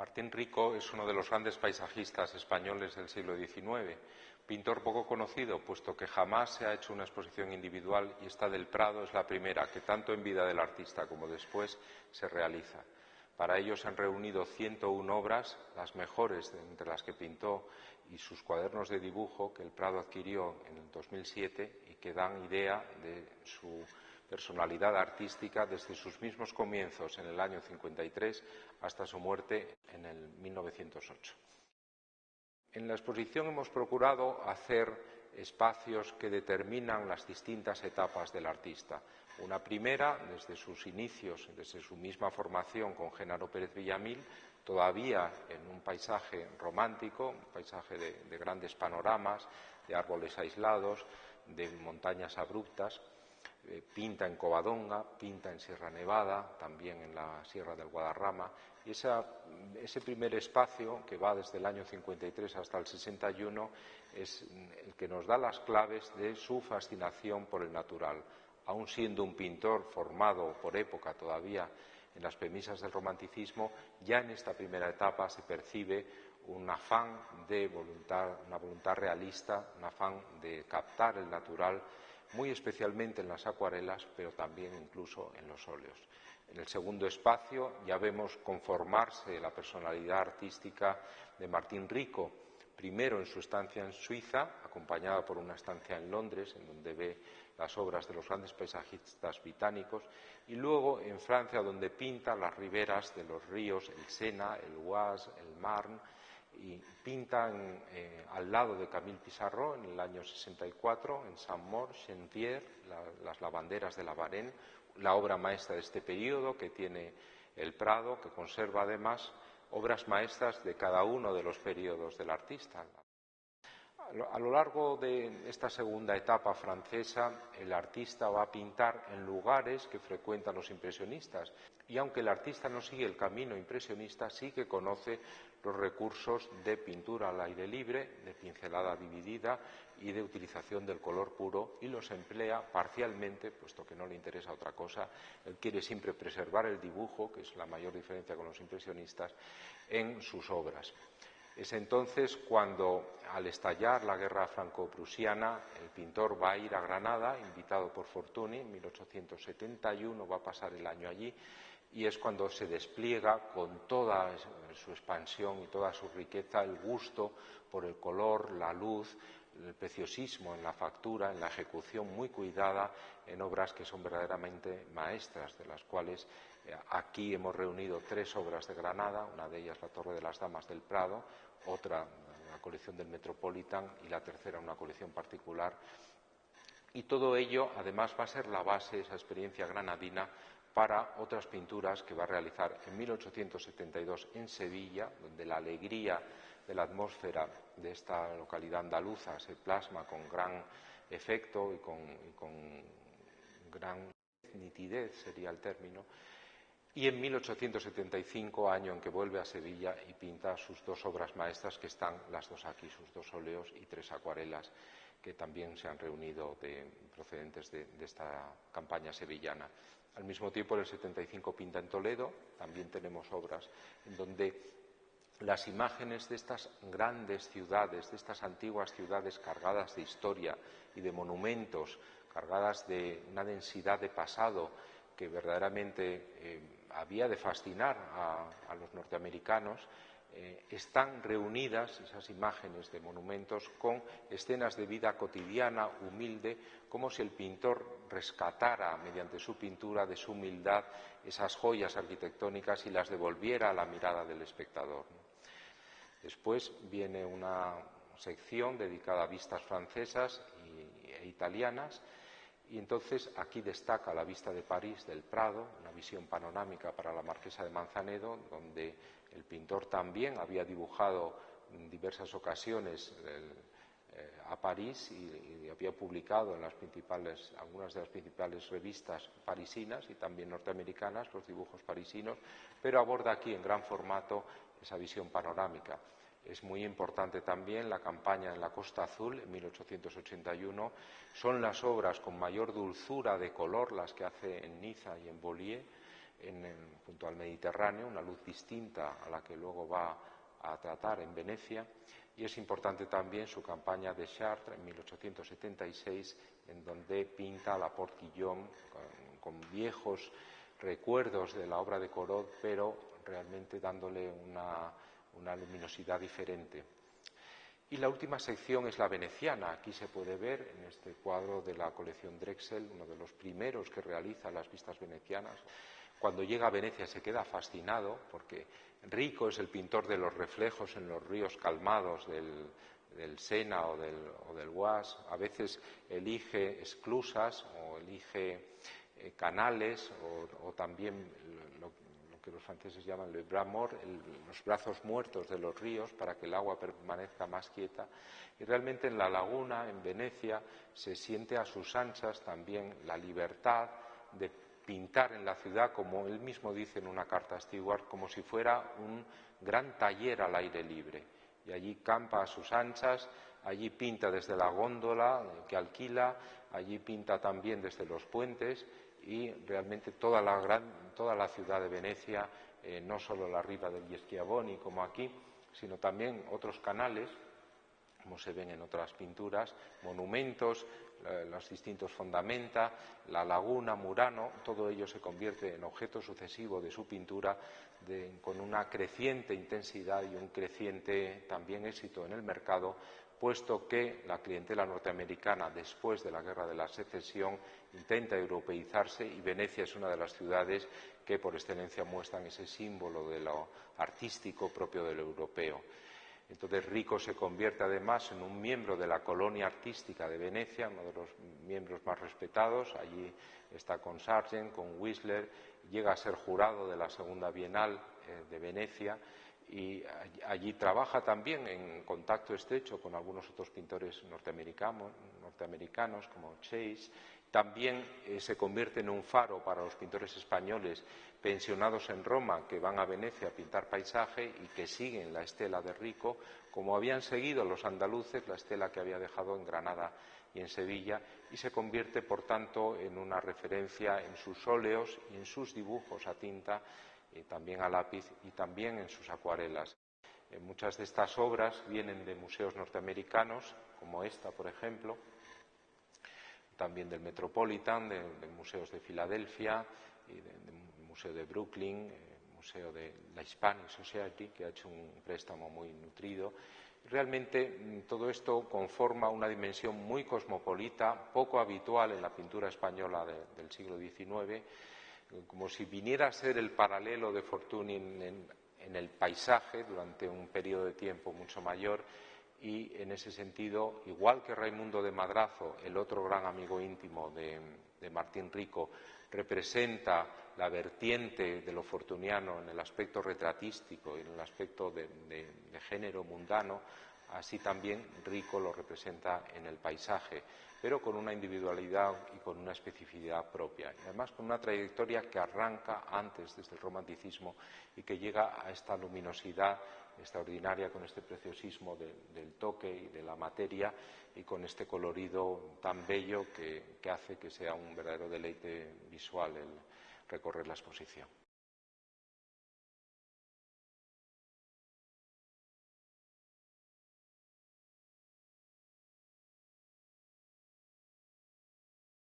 Martín Rico es uno de los grandes paisajistas españoles del siglo XIX, pintor poco conocido, puesto que jamás se ha hecho una exposición individual y esta del Prado es la primera que tanto en vida del artista como después se realiza. Para ello se han reunido 101 obras, las mejores entre las que pintó y sus cuadernos de dibujo que el Prado adquirió en el 2007 y que dan idea de su personalidad artística desde sus mismos comienzos en el año 53 hasta su muerte en el 1908. En la exposición hemos procurado hacer espacios que determinan las distintas etapas del artista. Una primera, desde sus inicios, desde su misma formación con Genaro Pérez Villamil, todavía en un paisaje romántico, un paisaje de grandes panoramas, de árboles aislados, de montañas abruptas. Pinta en Covadonga, pinta en Sierra Nevada, también en la Sierra del Guadarrama, y ese primer espacio, que va desde el año 53 hasta el 61, es el que nos da las claves de su fascinación por el natural. Aun siendo un pintor formado por época todavía en las premisas del romanticismo, ya en esta primera etapa se percibe un afán de voluntad, una voluntad realista, un afán de captar el natural, muy especialmente en las acuarelas, pero también incluso en los óleos. En el segundo espacio ya vemos conformarse la personalidad artística de Martín Rico, primero en su estancia en Suiza, acompañada por una estancia en Londres, en donde ve las obras de los grandes paisajistas británicos, y luego en Francia, donde pinta las riberas de los ríos, el Sena, el Oise, el Marne, y pinta al lado de Camille Pissarro en el año 64, en Saint-Maur, Chenière, las lavanderas de la Varenne, la obra maestra de este periodo que tiene el Prado, que conserva además obras maestras de cada uno de los periodos del artista. A lo largo de esta segunda etapa francesa, el artista va a pintar en lugares que frecuentan los impresionistas, y aunque el artista no sigue el camino impresionista, sí que conoce los recursos de pintura al aire libre, de pincelada dividida y de utilización del color puro, y los emplea parcialmente, puesto que no le interesa otra cosa. Él quiere siempre preservar el dibujo, que es la mayor diferencia con los impresionistas, en sus obras. Es entonces cuando, al estallar la guerra franco-prusiana, el pintor va a ir a Granada, invitado por Fortuny, en 1871, va a pasar el año allí, y es cuando se despliega con toda su expansión y toda su riqueza el gusto por el color, la luz, el preciosismo en la factura, en la ejecución muy cuidada, en obras que son verdaderamente maestras, de las cuales aquí hemos reunido 3 obras de Granada, una de ellas la Torre de las Damas del Prado, otra la colección del Metropolitan y la tercera una colección particular. Y todo ello además va a ser la base, esa experiencia granadina, para otras pinturas que va a realizar en 1872 en Sevilla, donde la alegría de la atmósfera de esta localidad andaluza se plasma con gran efecto y con gran nitidez, sería el término. Y en 1875, año en que vuelve a Sevilla y pinta sus 2 obras maestras, que están las 2 aquí, sus 2 óleos y 3 acuarelas, que también se han reunido procedentes de esta campaña sevillana. Al mismo tiempo, en el 75 pinta en Toledo, también tenemos obras en donde las imágenes de estas grandes ciudades, de estas antiguas ciudades cargadas de historia y de monumentos, cargadas de una densidad de pasado que verdaderamente había de fascinar a los norteamericanos, están reunidas esas imágenes de monumentos con escenas de vida cotidiana, humilde, como si el pintor rescatara mediante su pintura de su humildad esas joyas arquitectónicas y las devolviera a la mirada del espectador. Después viene una sección dedicada a vistas francesas e italianas, y entonces aquí destaca la vista de París del Prado, una visión panorámica para la Marquesa de Manzanedo, donde el pintor también había dibujado en diversas ocasiones a París y había publicado en algunas de las principales revistas parisinas y también norteamericanas los dibujos parisinos, pero aborda aquí en gran formato esa visión panorámica. Es muy importante también la campaña en la Costa Azul, en 1881. Son las obras con mayor dulzura de color las que hace en Niza y en Beaulieu, junto al Mediterráneo, una luz distinta a la que luego va a tratar en Venecia. Y es importante también su campaña de Chartres en 1876, en donde pinta la Porte Guillaume con viejos recuerdos de la obra de Corot, pero realmente dándole una luminosidad diferente. Y la última sección es la veneciana. Aquí se puede ver en este cuadro de la colección Drexel, uno de los primeros que realiza las vistas venecianas. Cuando llega a Venecia se queda fascinado porque Rico es el pintor de los reflejos en los ríos calmados del Sena o del Oise. A veces elige esclusas o elige canales o también lo que los franceses llaman le bras morts, los brazos muertos de los ríos para que el agua permanezca más quieta. Y realmente en la laguna, en Venecia, se siente a sus anchas también la libertad de pintar en la ciudad, como él mismo dice en una carta a Stewart, como si fuera un gran taller al aire libre. Y allí campa a sus anchas, allí pinta desde la góndola que alquila, allí pinta también desde los puentes y realmente toda la ciudad de Venecia, no solo la riva del Schiavoni como aquí, sino también otros canales, como se ven en otras pinturas, monumentos, los distintos fondamenta, la laguna, Murano, todo ello se convierte en objeto sucesivo de su pintura con una creciente intensidad y un creciente también éxito en el mercado, puesto que la clientela norteamericana, después de la Guerra de la Secesión, intenta europeizarse y Venecia es una de las ciudades que por excelencia muestran ese símbolo de lo artístico propio del europeo. Entonces Rico se convierte además en un miembro de la colonia artística de Venecia, uno de los miembros más respetados. Allí está con Sargent, con Whistler, llega a ser jurado de la Segunda Bienal de Venecia y allí trabaja también en contacto estrecho con algunos otros pintores norteamericanos como Chase. También se convierte en un faro para los pintores españoles pensionados en Roma que van a Venecia a pintar paisaje y que siguen la estela de Rico, como habían seguido los andaluces la estela que había dejado en Granada y en Sevilla, y se convierte, por tanto, en una referencia en sus óleos y en sus dibujos a tinta, también a lápiz y también en sus acuarelas. Muchas de estas obras vienen de museos norteamericanos, como esta, por ejemplo, también del Metropolitan, de museos de Filadelfia, y del Museo de Brooklyn, Museo de la Hispanic Society, que ha hecho un préstamo muy nutrido. Realmente todo esto conforma una dimensión muy cosmopolita, poco habitual en la pintura española del siglo XIX, como si viniera a ser el paralelo de Fortuny en el paisaje durante un periodo de tiempo mucho mayor. Y en ese sentido, igual que Raimundo de Madrazo, el otro gran amigo íntimo de Martín Rico, representa la vertiente de lo fortuniano en el aspecto retratístico y en el aspecto de género mundano, así también Rico lo representa en el paisaje, pero con una individualidad y con una especificidad propia. Y además con una trayectoria que arranca antes desde el romanticismo y que llega a esta luminosidad extraordinaria, con este preciosismo del toque y de la materia y con este colorido tan bello que hace que sea un verdadero deleite visual el recorrer la exposición.